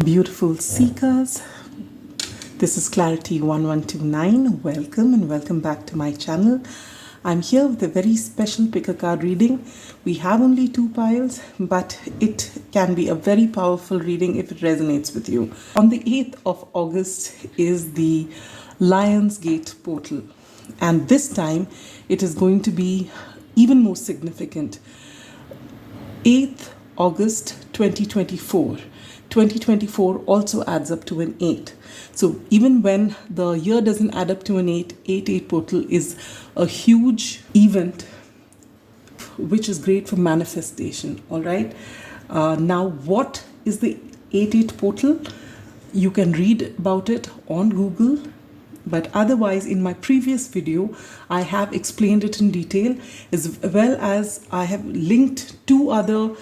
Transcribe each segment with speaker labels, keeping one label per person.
Speaker 1: Beautiful seekers, this is Clarity 1129. Welcome and welcome back to my channel. I'm here with a very special pick a card reading. We have only 2 piles, but it can be a very powerful reading if it resonates with you. On the 8th of August is the Lion's Gate portal, and this time it is going to be even more significant. 8th August 2024. 2024 also adds up to an 8. So even when the year doesn't add up to an 8, 8 portal is a huge event which is great for manifestation. All right. Now, what is the 8 portal? You can read about it on Google. But otherwise, in my previous video, I have explained it in detail, as well as I have linked 2 other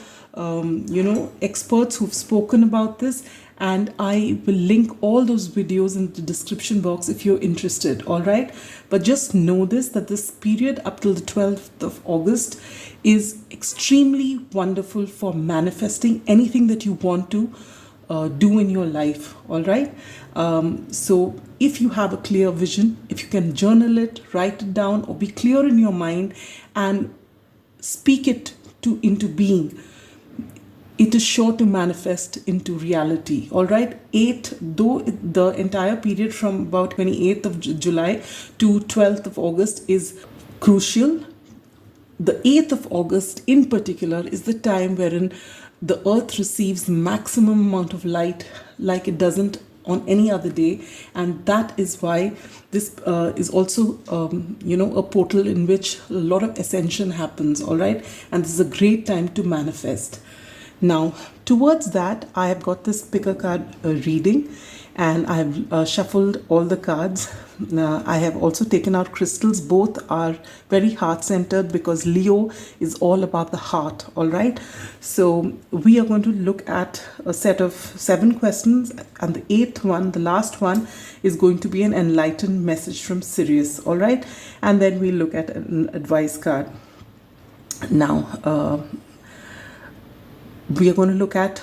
Speaker 1: experts who've spoken about this, and I will link all those videos in the description box if you're interested. All right, but just know this, that this period up till the 12th of August is extremely wonderful for manifesting anything that you want to do in your life. All right, so if you have a clear vision, if you can journal it, write it down, or be clear in your mind and speak it into being, it is sure to manifest into reality. All right, 8, though the entire period from about 28th of July to 12th of August is crucial, the 8th of August in particular is the time wherein the earth receives maximum amount of light like it doesn't on any other day, and that is why this is also a portal in which a lot of ascension happens. All right, and this is a great time to manifest. Now, towards that, I have got this pick a card reading, and I have shuffled all the cards. I have also taken out crystals. Both are very heart-centered because Leo is all about the heart. All right. So we are going to look at a set of 7 questions, and the 8th one, the last one, is going to be an enlightened message from Sirius. All right. And then we'll look at an advice card. Now, we are going to look at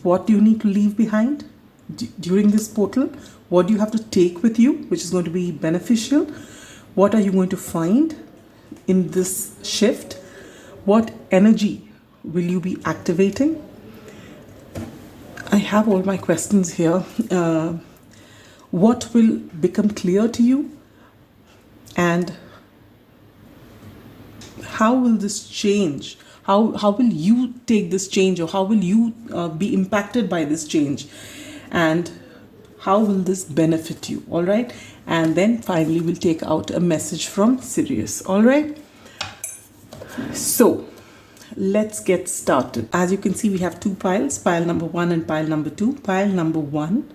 Speaker 1: what you need to leave behind during this portal. What do you have to take with you, which is going to be beneficial? What are you going to find in this shift? What energy will you be activating? I have all my questions here. What will become clear to you? And how will this change? How will you take this change, or how will you be impacted by this change? And how will this benefit you? All right. And then finally, we'll take out a message from Sirius. All right. So let's get started. As you can see, we have 2 piles, pile number 1 and pile number 2. Pile number 1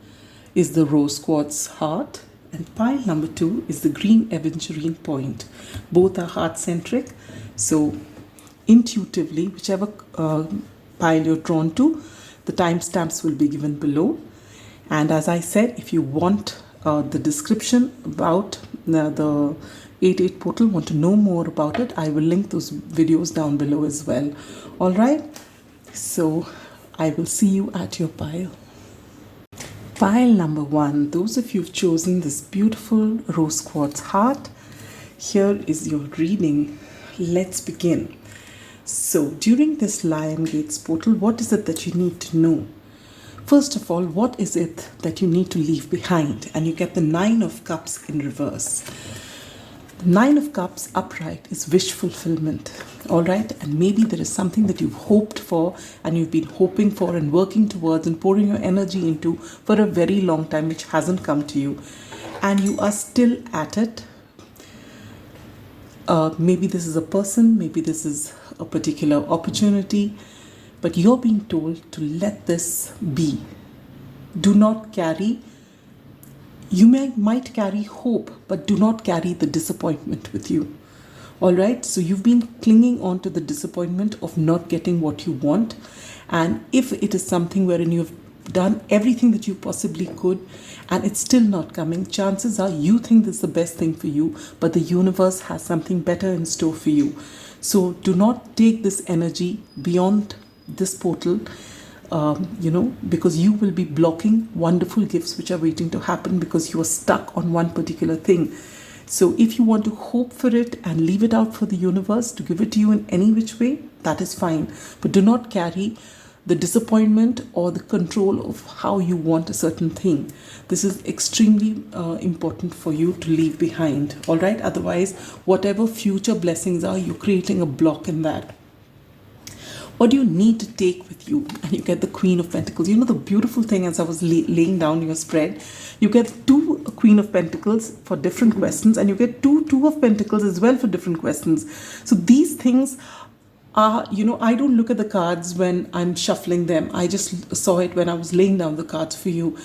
Speaker 1: is the rose quartz heart, and pile number 2 is the green aventurine point. Both are heart-centric. So intuitively, whichever pile you're drawn to, the timestamps will be given below. And as I said, if you want the description about the 8 portal, want to know more about it, I will link those videos down below as well. All right, so I will see you at your pile. Pile number 1, those of you who've chosen this beautiful rose quartz heart, here is your reading. Let's begin. So during this Lion Gates portal, what is it that you need to know? First of all, what is it that you need to leave behind? And you get the 9 of Cups in reverse. The 9 of Cups upright is wish fulfillment. All right. And maybe there is something that you've hoped for, and you've been hoping for and working towards and pouring your energy into for a very long time, which hasn't come to you. And you are still at it. Maybe this is a person, maybe this is a particular opportunity, but you're being told to let this be. Do not carry, you might carry hope, but do not carry the disappointment with you. All right, so you've been clinging on to the disappointment of not getting what you want, and if it is something wherein you've done everything that you possibly could and it's still not coming, chances are you think this is the best thing for you, but the universe has something better in store for you. So do not take this energy beyond this portal. because you will be blocking wonderful gifts which are waiting to happen because you are stuck on one particular thing. So if you want to hope for it and leave it out for the universe to give it to you in any which way, that is fine. But do not carry the disappointment or the control of how you want a certain thing. This is extremely important for you to leave behind. All right. Otherwise, whatever future blessings are, you're creating a block in that. What do you need to take with you? And you get the Queen of Pentacles. You know, the beautiful thing, as I was laying down your spread, you get two Queen of Pentacles for different questions, and you get two of Pentacles as well for different questions. So these things are, I don't look at the cards when I'm shuffling them. I just saw it when I was laying down the cards for you.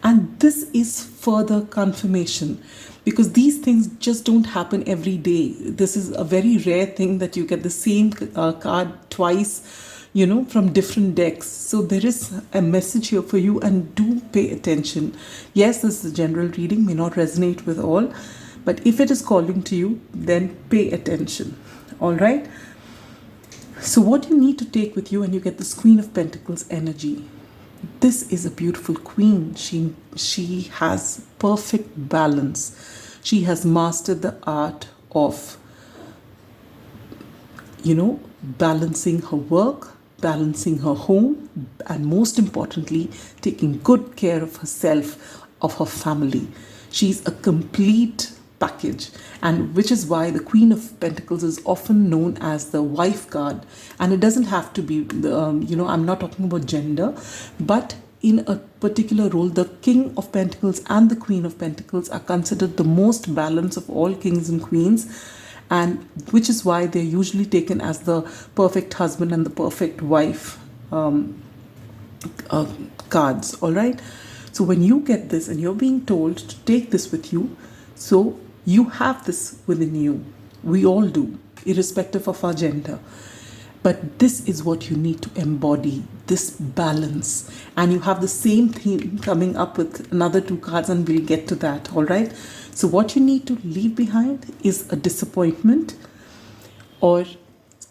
Speaker 1: And this is further confirmation, because these things just don't happen every day. This is a very rare thing that you get the same card twice, from different decks. So there is a message here for you, and do pay attention. Yes, this is a general reading, may not resonate with all, but if it is calling to you, then pay attention. All right. So what you need to take with you, and you get this Queen of Pentacles energy. This is a beautiful queen. She has perfect balance. She has mastered the art of, balancing her work, balancing her home, and most importantly, taking good care of herself, of her family. She's a complete package, and which is why the Queen of Pentacles is often known as the wife card. And it doesn't have to be I'm not talking about gender, but in a particular role, the King of Pentacles and the Queen of Pentacles are considered the most balanced of all kings and queens, and which is why they're usually taken as the perfect husband and the perfect wife cards. All right. So when you get this and you're being told to take this with you, so you have this within you. We all do, irrespective of our gender. But this is what you need to embody, this balance. And you have the same theme coming up with another two cards, and we'll get to that. All right. So what you need to leave behind is a disappointment or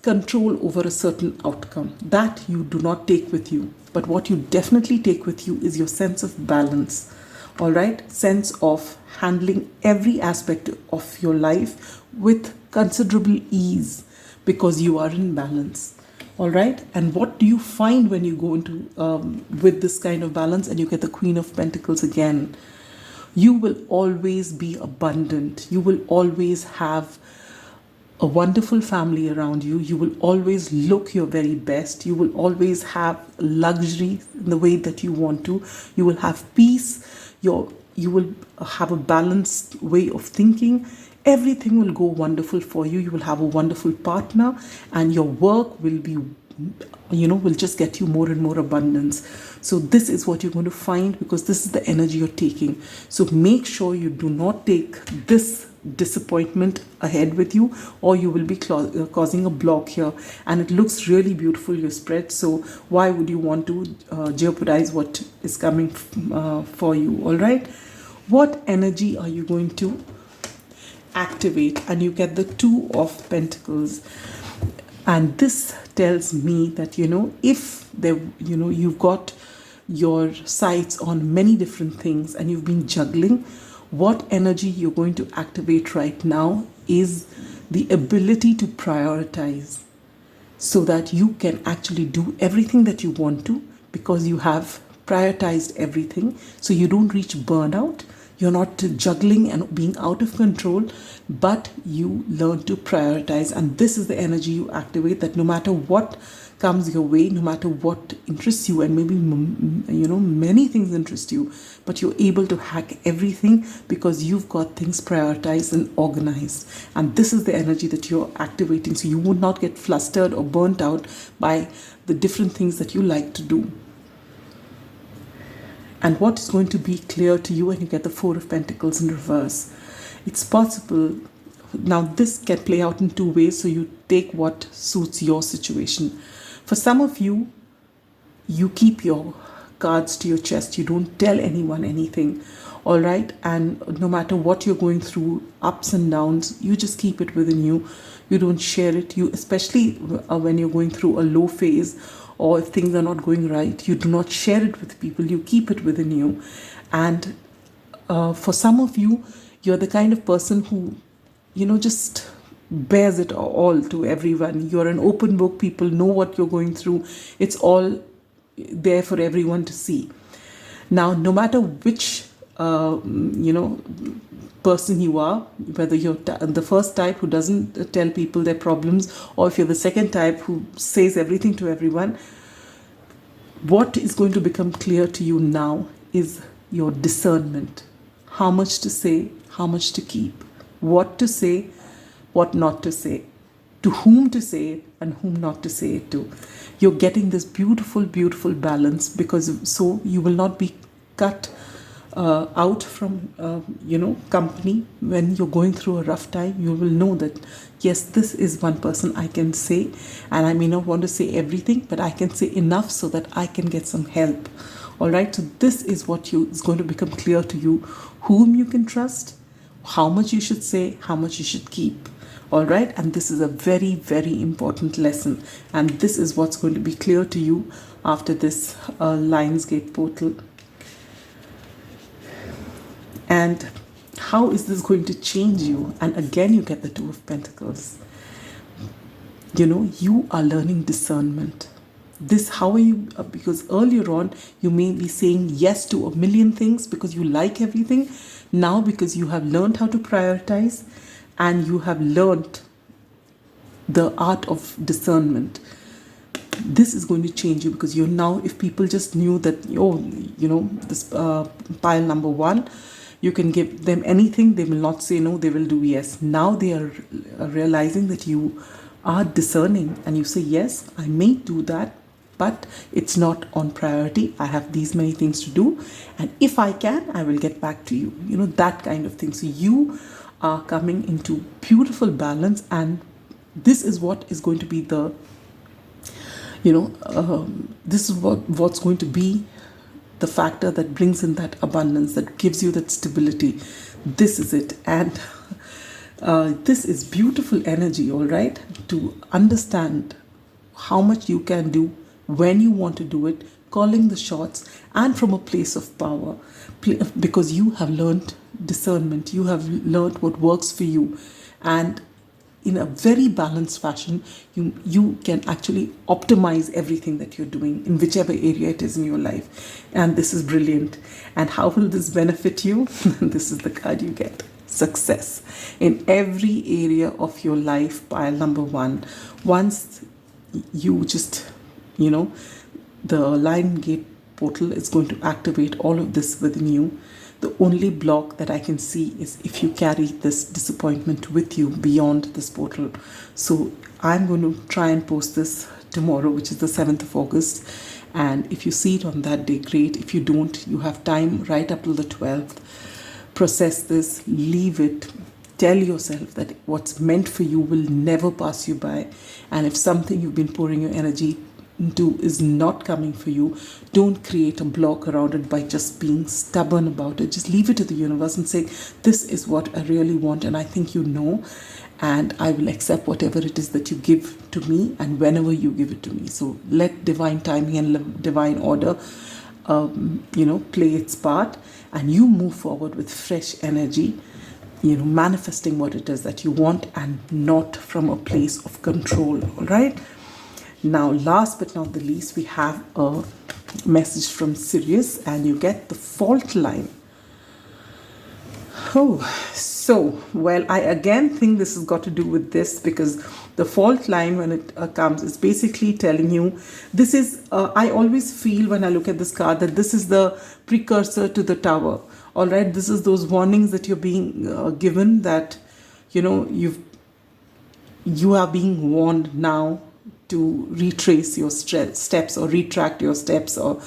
Speaker 1: control over a certain outcome. That you do not take with you. But what you definitely take with you is your sense of balance. All right, sense of handling every aspect of your life with considerable ease, because you are in balance. All right, and what do you find when you go into with this kind of balance and you get the Queen of Pentacles again? You will always be abundant. You will always have a wonderful family around you. You will always look your very best. You will always have luxury in the way that you want to. You will have peace. You will have a balanced way of thinking. Everything will go wonderful for you. You will have a wonderful partner, and your work will be, will just get you more and more abundance. So this is what you're going to find, because this is the energy you're taking. So make sure you do not take this disappointment ahead with you, or you will be causing a block here. And it looks really beautiful, your spread. So why would you want to jeopardize what is coming for you? All right. What energy are you going to activate? And you get the Two of Pentacles. And this tells me that, if there, you've got your sights on many different things and you've been juggling, what energy you're going to activate right now is the ability to prioritize, so that you can actually do everything that you want to, because you have prioritized everything. So you don't reach burnout. You're not juggling and being out of control, but you learn to prioritize. And this is the energy you activate, that no matter what comes your way, no matter what interests you, and maybe, many things interest you, but you're able to hack everything because you've got things prioritized and organized. And this is the energy that you're activating. So you would not get flustered or burnt out by the different things that you like to do. And what is going to be clear to you when you get the Four of Pentacles in reverse? It's possible. Now, this can play out in two ways, so you take what suits your situation. For some of you, you keep your cards to your chest. You don't tell anyone anything. All right. And no matter what you're going through, ups and downs, you just keep it within you. You don't share it. You, especially when you're going through a low phase, or if things are not going right, you do not share it with people, you keep it within you. And for some of you, you're the kind of person who, just bears it all to everyone. You're an open book. People know what you're going through. It's all there for everyone to see. Now, no matter which, person you are, whether you're the first type who doesn't tell people their problems, or if you're the second type who says everything to everyone, what is going to become clear to you now is your discernment. How much to say, how much to keep, what to say, what not to say, to whom to say it, and whom not to say it to. You're getting this beautiful, beautiful balance, because so you will not be cut out from, company. When you're going through a rough time, you will know that, yes, this is one person I can say, and I may not want to say everything, but I can say enough so that I can get some help. All right, so this is what is going to become clear to you, whom you can trust, how much you should say, how much you should keep. All right, and this is a very, very important lesson, and this is what's going to be clear to you after this Lionsgate portal. And how is this going to change you? And again, you get the Two of Pentacles. You are learning discernment. How are you? Because earlier on, you may be saying yes to a million things because you like everything. Now, because you have learned how to prioritize, and you have learned the art of discernment, this is going to change you, because you're now, if people just knew that, this pile number 1, you can give them anything, they will not say no, they will do yes. Now they are realizing that you are discerning, and you say, yes, I may do that, but it's not on priority. I have these many things to do, and if I can, I will get back to you. That kind of thing. So you are coming into beautiful balance, and this is what is going to be the, this is what's going to be the factor that brings in that abundance, that gives you that stability. This is it. And this is beautiful energy, all right, to understand how much you can do, when you want to do it, calling the shots, and from a place of power, because you have learned discernment, you have learned what works for you, and in a very balanced fashion, you can actually optimize everything that you're doing in whichever area it is in your life. And this is brilliant. And how will this benefit you? This is the card you get. Success in every area of your life, pile number 1. Once you just, the Lionsgate portal is going to activate all of this within you. The only block that I can see is if you carry this disappointment with you beyond this portal. So I'm going to try and post this tomorrow, which is the 7th of August. And if you see it on that day, great. If you don't, you have time right up till the 12th. Process this, leave it. Tell yourself that what's meant for you will never pass you by. And if something you've been pouring your energy into is not coming for you, don't create a block around it by just being stubborn about it. Just leave it to the universe and say, this is what I really want, and I think and I will accept whatever it is that you give to me, and whenever you give it to me. So let divine timing and divine order play its part, and you move forward with fresh energy, manifesting what it is that you want, and not from a place of control. All right. Now, last but not the least, we have a message from Sirius, and you get the fault line. Oh, so, well, I again think this has got to do with this, because the fault line, when it comes, is basically telling you, this is, I always feel when I look at this card that this is the precursor to the Tower. All right, this is those warnings that you're being given, that, you are being warned now to retrace your steps, or retract your steps, or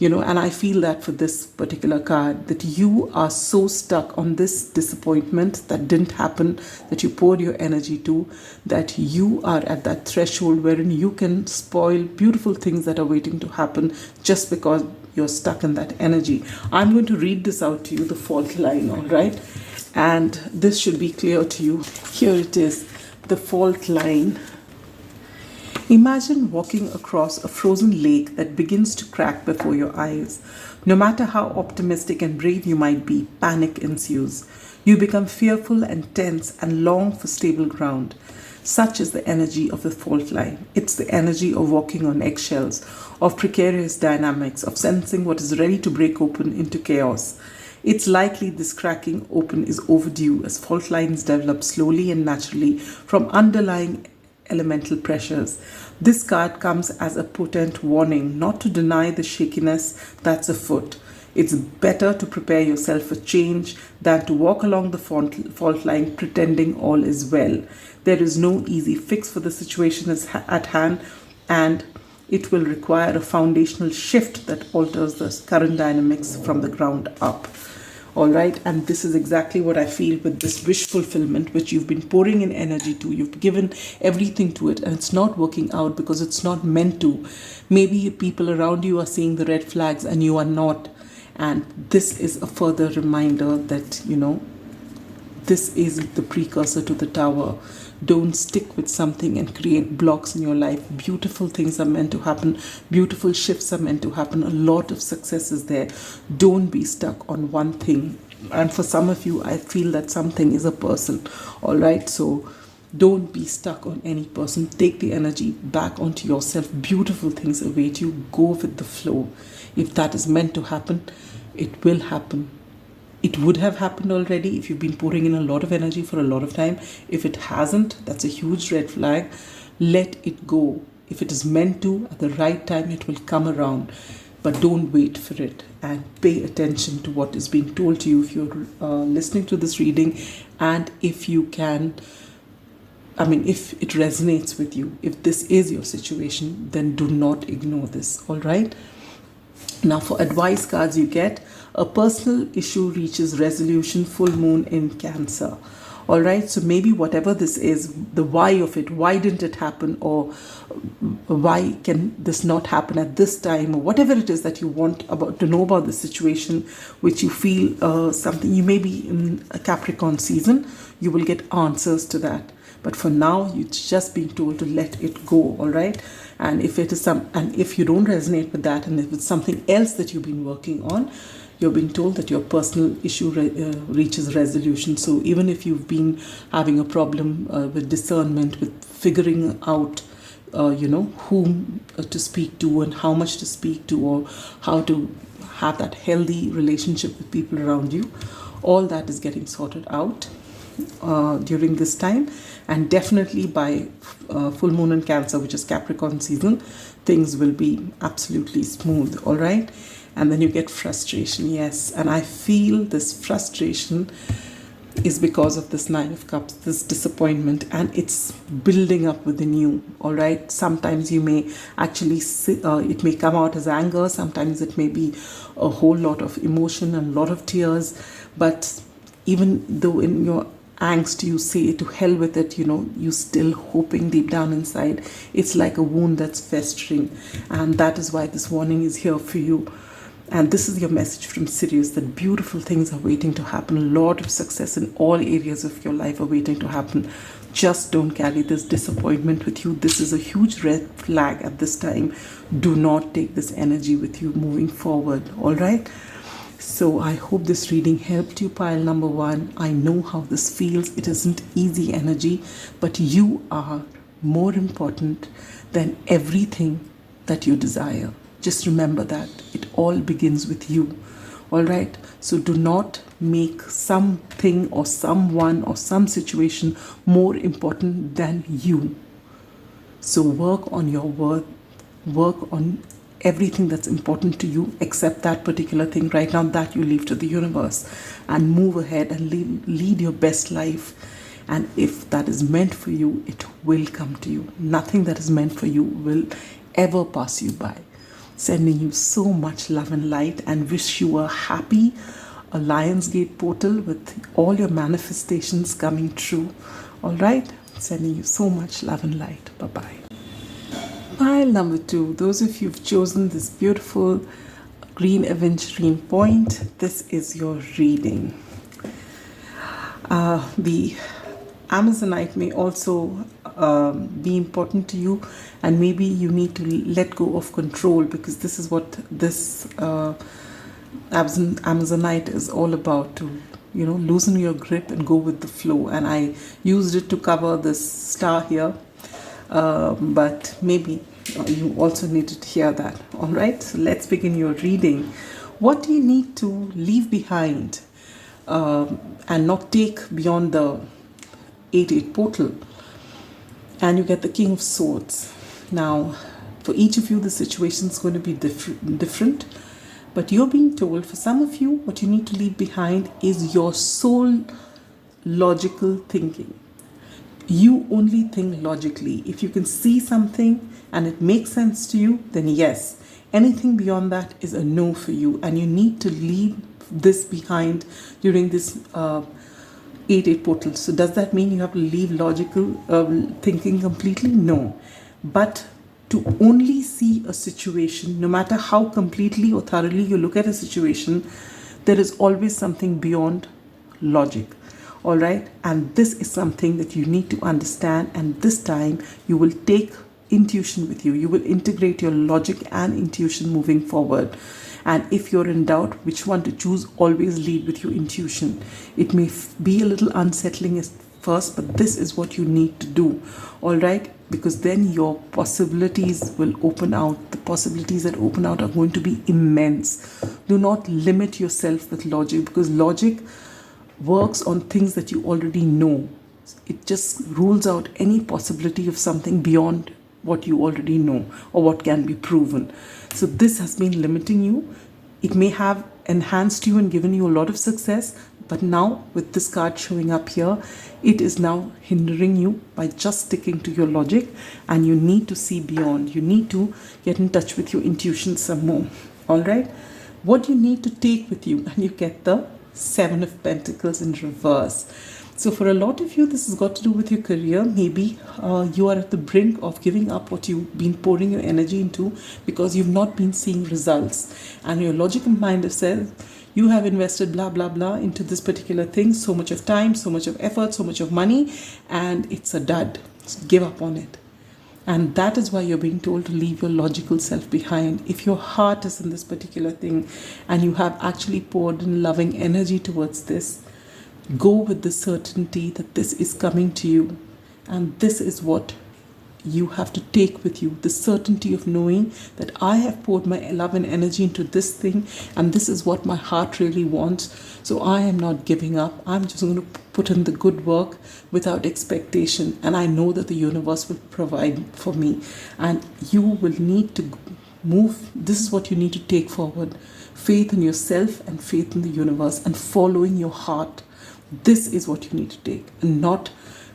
Speaker 1: and I feel that for this particular card, that you are so stuck on this disappointment that didn't happen, that you poured your energy to, that you are at that threshold wherein you can spoil beautiful things that are waiting to happen just because you're stuck in that energy. I'm going to read this out to you, the fault line, all right, and this should be clear to you. Here it is, the fault line. Imagine walking across a frozen lake that begins to crack before your eyes. No matter how optimistic and brave you might be, panic ensues. You become fearful and tense and long for stable ground. Such is the energy of the fault line. It's the energy of walking on eggshells, of precarious dynamics, of sensing what is ready to break open into chaos. It's likely this cracking open is overdue as fault lines develop slowly and naturally from underlying elemental pressures. This card comes as a potent warning not to deny the shakiness that's afoot. It's better to prepare yourself for change than to walk along the fault line pretending all is well. There is no easy fix for the situation at hand, and it will require a foundational shift that alters the current dynamics from the ground up. All right, and this is exactly what I feel with this wish fulfillment, which you've been pouring in energy to. You've given everything to it, and it's not working out because it's not meant to. Maybe people around you are seeing the red flags and you are not. And this is a further reminder that, this is the precursor to the tower. Don't stick with something and create blocks in your life. Beautiful things are meant to happen. Beautiful shifts are meant to happen. A lot of success is there. Don't be stuck on one thing. And for some of you, I feel that something is a person. All right, so don't be stuck on any person. Take the energy back onto yourself. Beautiful things await you. Go with the flow. If that is meant to happen, it will happen. It would have happened already if you've been pouring in a lot of energy for a lot of time. If it hasn't, that's a huge red flag. Let it go. If it is meant to, at the right time, it will come around. But don't wait for it, and pay attention to what is being told to you if you're listening to this reading, and if you can, if it resonates with you, if this is your situation, then do not ignore this, all right? Now, for advice cards, you get a personal issue reaches resolution, full moon in Cancer. All right, so maybe whatever this is, the why of it, why didn't it happen, or why can this not happen at this time, or whatever it is that you want to know about the situation, which you feel something, you may be in a Capricorn season, you will get answers to that. But for now, you're just being told to let it go, all right? And if it is if you don't resonate with that, and if it's something else that you've been working on, you're being told that your personal issue reaches resolution. So even if you've been having a problem with discernment, with figuring out, whom to speak to and how much to speak to, or how to have that healthy relationship with people around you, all that is getting sorted out during this time. And definitely by full moon in Cancer, which is Capricorn season, things will be absolutely smooth, all right? And then you get frustration, yes. And I feel this frustration is because of this Nine of Cups, this disappointment, and it's building up within you, all right? Sometimes you may actually, it may come out as anger. Sometimes it may be a whole lot of emotion and a lot of tears. But even though in your angst you say to hell with it, you still hoping deep down inside. It's like a wound that's festering, and that is why this warning is here for you. And this is your message from Sirius, that beautiful things are waiting to happen. A lot of success in all areas of your life are waiting to happen. Just don't carry this disappointment with you. This is a huge red flag at this time. Do not take this energy with you moving forward, all right? So I hope this reading helped you, pile number one. I know how this feels. It isn't easy energy, but you are more important than everything that you desire. Just remember that it all begins with you, all right? So do not make something or someone or some situation more important than you. So work on your worth, work on everything that's important to you, except that particular thing right now that you leave to the universe, and move ahead and lead your best life. And if that is meant for you, it will come to you. Nothing that is meant for you will ever pass you by. Sending you so much love and light, and wish you a happy Lionsgate portal with all your manifestations coming true. All right? Sending you so much love and light. Bye-bye. Pile number two, those of you who've chosen this beautiful green Aventurine point, this is your reading. The Amazonite may also be important to you, and maybe you need to let go of control, because this is what this Amazonite is all about, to loosen your grip and go with the flow. And I used it to cover this star here, but maybe you also needed to hear that. All right, so let's begin your reading. What do you need to leave behind and not take beyond the 8-8 portal? And you get the King of Swords. Now, for each of you, the situation is going to be different. But you're being told, for some of you, what you need to leave behind is your soul logical thinking. You only think logically. If you can see something and it makes sense to you, then yes. Anything beyond that is a no for you. And you need to leave this behind during this 8-8 portal. So does that mean you have to leave logical thinking completely? No. But to only see a situation, no matter how completely or thoroughly you look at a situation, there is always something beyond logic. All right? And this is something that you need to understand. And this time you will take intuition with you. You will integrate your logic and intuition moving forward. And if you're in doubt which one to choose, always lead with your intuition. It may be a little unsettling at first, but this is what you need to do. All right? Because then your possibilities will open out. The possibilities that open out are going to be immense. Do not limit yourself with logic, because logic works on things that you already know. It just rules out any possibility of something beyond what you already know or what can be proven. So this has been limiting you. It may have enhanced you and given you a lot of success, but now with this card showing up here, it is now hindering you by just sticking to your logic, and you need to see beyond. You need to get in touch with your intuition some more. All right? What you need to take with you, and you get the 7 of Pentacles in reverse. So for a lot of you, this has got to do with your career. Maybe you are at the brink of giving up what you've been pouring your energy into because you've not been seeing results. And your logical mind has said, you have invested blah, blah, blah into this particular thing, so much of time, so much of effort, so much of money, and it's a dud. Give up on it. And that is why you're being told to leave your logical self behind. If your heart is in this particular thing and you have actually poured in loving energy towards this, go with the certainty that this is coming to you. And this is what you have to take with you. The certainty of knowing that I have poured my love and energy into this thing, and this is what my heart really wants. So I am not giving up. I'm just going to put in the good work without expectation. And I know that the universe will provide for me. And you will need to move. This is what you need to take forward. Faith in yourself and faith in the universe and following your heart. This is what you need to take, and not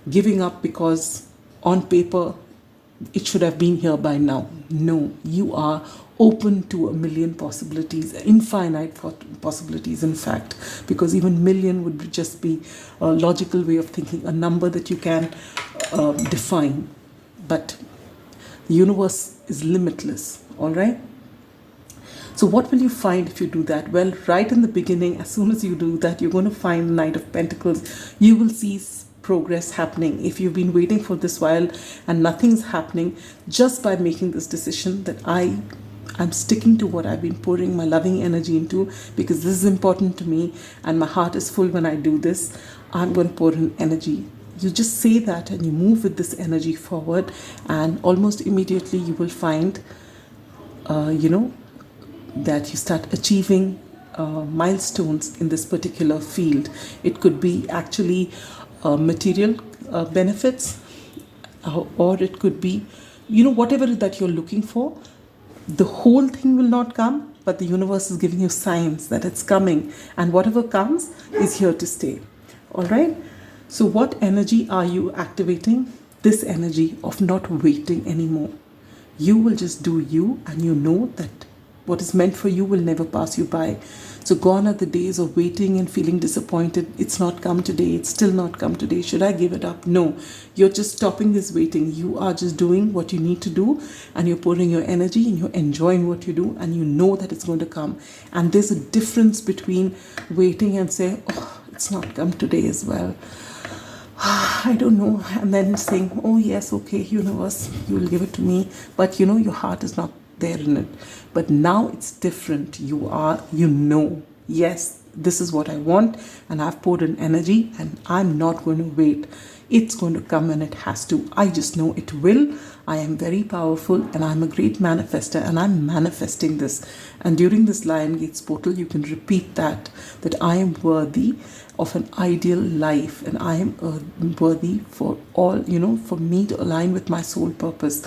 Speaker 1: giving up because on paper it should have been here by now. No, you are open to a million possibilities, infinite possibilities in fact, because even million would just be a logical way of thinking, a number that you can define. But the universe is limitless, all right? So what will you find if you do that? Well, right in the beginning, as soon as you do that, you're going to find the Knight of Pentacles. You will see progress happening. If you've been waiting for this while and nothing's happening, just by making this decision that I'm sticking to what I've been pouring my loving energy into, because this is important to me and my heart is full when I do this, I'm going to pour in energy. You just say that and you move with this energy forward, and almost immediately you will find, that you start achieving milestones in this particular field. It could be actually material benefits, or it could be, whatever that you're looking for. The whole thing will not come, but the universe is giving you signs that it's coming, and whatever comes is here to stay. All right? So what energy are you activating? This energy of not waiting anymore. You will just do you, and you know that what is meant for you will never pass you by. So gone are the days of waiting and feeling disappointed. It's not come today. It's still not come today. Should I give it up? No. You're just stopping this waiting. You are just doing what you need to do, and you're pouring your energy and you're enjoying what you do, and you know that it's going to come. And there's a difference between waiting and say, oh, it's not come today as well. I don't know, and then saying, oh yes, okay, universe, you will give it to me, but your heart is not there in it. But now it's different. Yes, this is what I want, and I've poured in energy, and I'm not going to wait. It's going to come, and it has to. I just know it will. I am very powerful, and I'm a great manifester, and I'm manifesting this. And during this Lion Gates portal, you can repeat that I am worthy of an ideal life, and I am worthy for all, for me to align with my soul purpose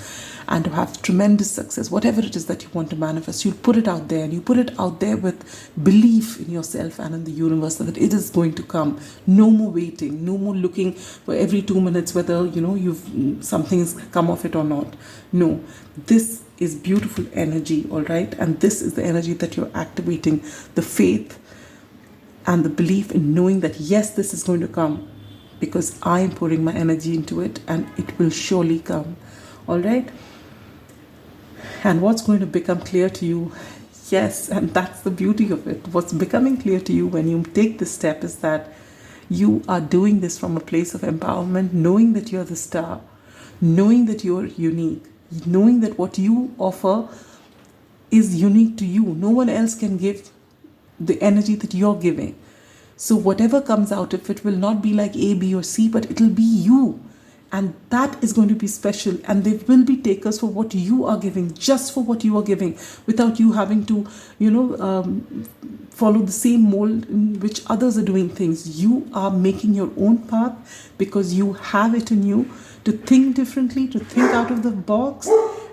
Speaker 1: and to have tremendous success. Whatever it is that you want to manifest, you put it out there, and you put it out there with belief in yourself and in the universe that it is going to come. No more waiting, no more looking for every 2 minutes whether you've something's come off it or not. No, this is beautiful energy, all right? And this is the energy that you're activating, the faith and the belief in knowing that yes, this is going to come, because I am pouring my energy into it, and it will surely come. All right? And what's going to become clear to you, yes, and that's the beauty of it. What's becoming clear to you when you take this step is that you are doing this from a place of empowerment, knowing that you're the star, knowing that you're unique, knowing that what you offer is unique to you. No one else can give the energy that you're giving. So whatever comes out of it will not be like A, B, or C, but it'll be you. And that is going to be special. And there will be takers for what you are giving, just for what you are giving, without you having to, follow the same mold in which others are doing things. You are making your own path because you have it in you to think differently, to think out of the box.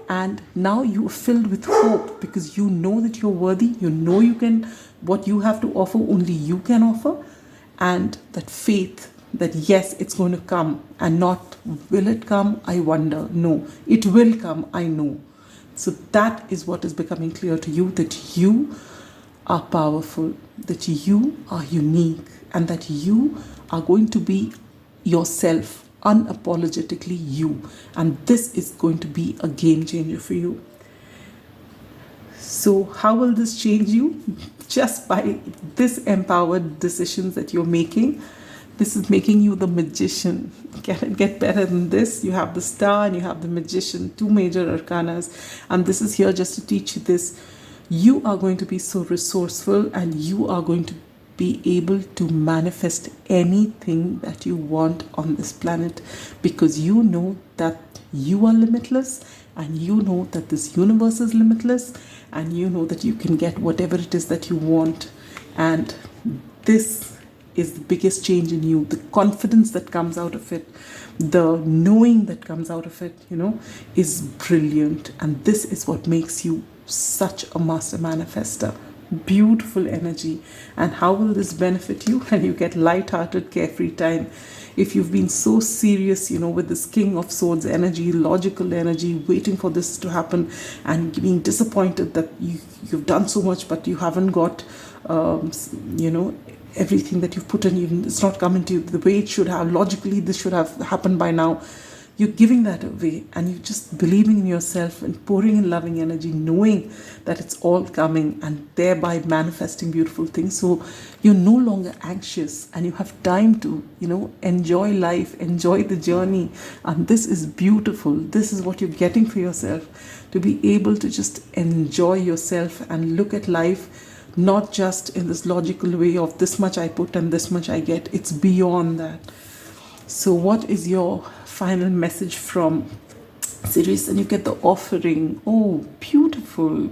Speaker 1: And now you are filled with hope because you know that you're worthy. You know you can, what you have to offer, only you can offer. And that faith that yes, it's going to come, and not will it come, I wonder. No, it will come, I know. So that is what is becoming clear to you, that you are powerful, that you are unique, and that you are going to be yourself, unapologetically you. And this is going to be a game changer for you. So how will this change you? Just by this empowered decisions that you're making. This is making you the magician. Can it get better than this? You have the star and you have the magician, two major arcanas. And this is here just to teach you this. You are going to be so resourceful, and you are going to be able to manifest anything that you want on this planet, because you know that you are limitless, and you know that this universe is limitless, and you know that you can get whatever it is that you want. And this is the biggest change in you. The confidence that comes out of it, the knowing that comes out of it, is brilliant. And this is what makes you such a master manifester. Beautiful energy. And how will this benefit you? When you get light-hearted, carefree time. If you've been so serious, with this King of Swords energy, logical energy, waiting for this to happen, and being disappointed that you've done so much, but you haven't got, everything that you've put in, it's not coming to you the way it should have. Logically, this should have happened by now. You're giving that away, and you're just believing in yourself and pouring in loving energy, knowing that it's all coming, and thereby manifesting beautiful things. So you're no longer anxious, and you have time to, enjoy life, enjoy the journey. And this is beautiful. This is what you're getting for yourself, to be able to just enjoy yourself and look at life not just in this logical way of this much I put and this much I get. It's beyond that. So what is your final message from Sirius? And you get the offering. Oh, beautiful.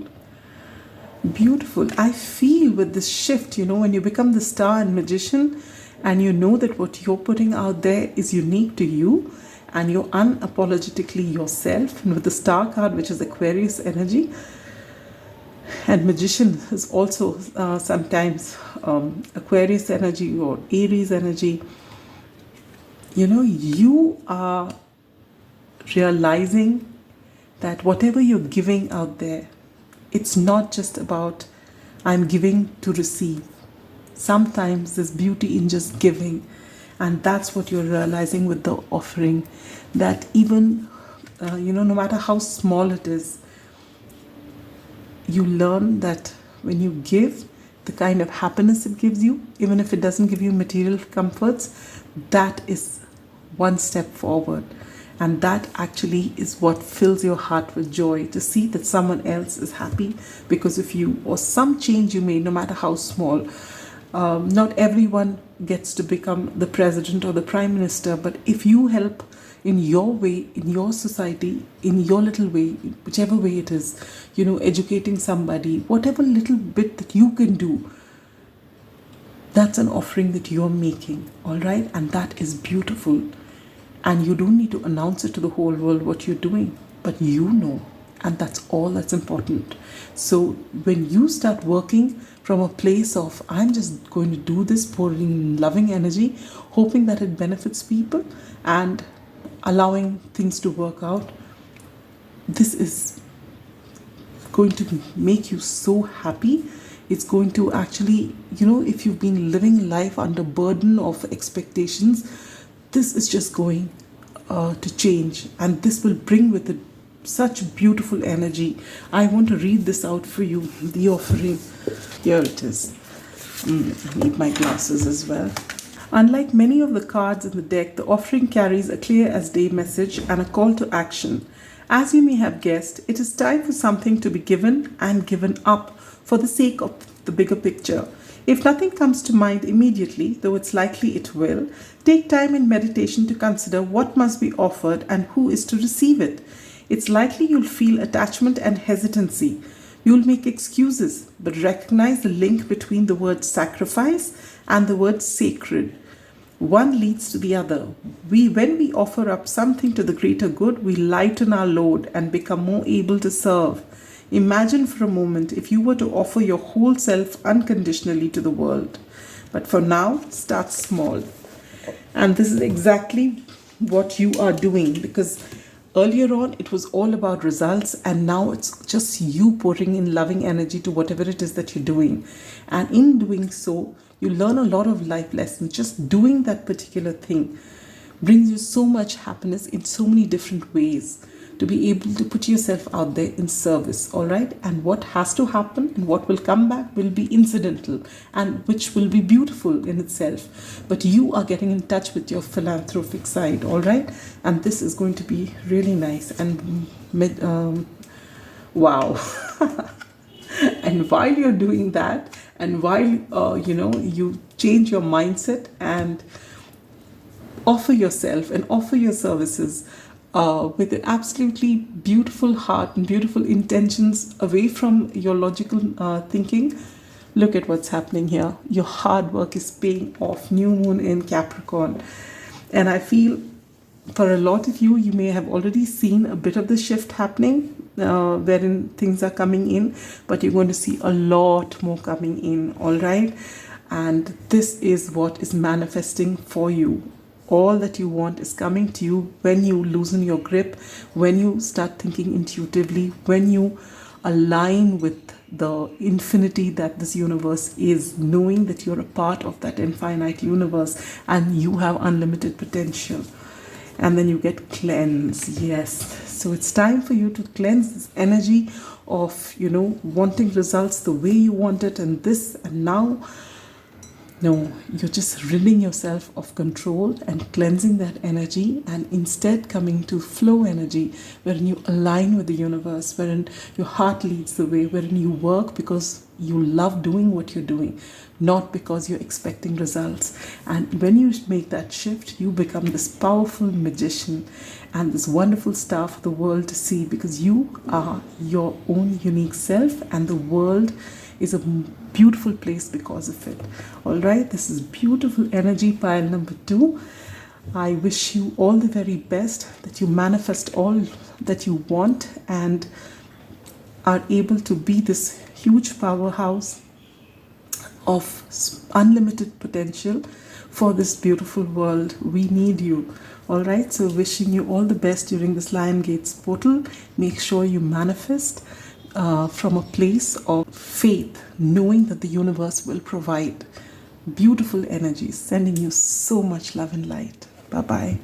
Speaker 1: Beautiful. I feel with this shift, when you become the star and magician, and you know that what you're putting out there is unique to you, and you're unapologetically yourself. And with the star card, which is Aquarius energy, and magician is also sometimes Aquarius energy or Aries energy. You are realizing that whatever you're giving out there, it's not just about I'm giving to receive. Sometimes there's beauty in just giving. And that's what you're realizing with the offering. That even, no matter how small it is, you learn that when you give, the kind of happiness it gives you, even if it doesn't give you material comforts, that is one step forward. And that actually is what fills your heart with joy, to see that someone else is happy because of you, or some change you made, no matter how small. Not everyone gets to become the president or the prime minister, but if you help in your way, in your society, in your little way, whichever way it is, educating somebody, whatever little bit that you can do, that's an offering that you're making, all right? And that is beautiful. And you don't need to announce it to the whole world what you're doing, but you know. And that's all that's important. So when you start working from a place of, I'm just going to do this, pouring loving energy, hoping that it benefits people and allowing things to work out, this is going to make you so happy. It's going to actually, if you've been living life under burden of expectations, this is just going to change, and this will bring with it such beautiful energy. I want to read this out for you, the offering. Here it is. I need my glasses as well. Unlike many of the cards in the deck, the offering carries a clear as day message and a call to action. As you may have guessed, it is time for something to be given and given up for the sake of the bigger picture. If nothing comes to mind immediately, though it's likely it will, take time in meditation to consider what must be offered and who is to receive it. It's likely you'll feel attachment and hesitancy. You'll make excuses, but recognize the link between the word sacrifice and the word sacred. One leads to the other. When we offer up something to the greater good, we lighten our load and become more able to serve. Imagine for a moment if you were to offer your whole self unconditionally to the world. But for now, start small. And this is exactly what you are doing, because earlier on it was all about results, and now it's just you pouring in loving energy to whatever it is that you're doing. And in doing so, you learn a lot of life lessons. Just doing that particular thing brings you so much happiness in so many different ways, to be able to put yourself out there in service, all right? And what has to happen and what will come back will be incidental, and which will be beautiful in itself. But you are getting in touch with your philanthropic side, all right? And this is going to be really nice. And wow. And while you're doing that, and while you change your mindset and offer yourself and offer your services with an absolutely beautiful heart and beautiful intentions, away from your logical thinking, look at what's happening here. Your hard work is paying off. New moon in Capricorn. And I feel for a lot of you, you may have already seen a bit of the shift happening, wherein things are coming in, but you're going to see a lot more coming in, all right? And this is what is manifesting for you. All that you want is coming to you when you loosen your grip, when you start thinking intuitively, when you align with the infinity that this universe is, knowing that you're a part of that infinite universe and you have unlimited potential. And then you get cleansed. Yes. So it's time for you to cleanse this energy of, wanting results the way you want it, and this and now. No, you're just ridding yourself of control and cleansing that energy, and instead coming to flow energy, wherein you align with the universe, wherein your heart leads the way, wherein you work because you love doing what you're doing, not because you're expecting results. And when you make that shift, you become this powerful magician and this wonderful star for the world to see, because you are your own unique self, and the world is a beautiful place because of it. All right, this is beautiful energy pile number 2. I wish you all the very best, that you manifest all that you want and are able to be this huge powerhouse of unlimited potential for this beautiful world. We need you. All right, so wishing you all the best during this Lion Gates portal. Make sure you manifest from a place of faith, knowing that the universe will provide beautiful energies, sending you so much love and light. Bye-bye.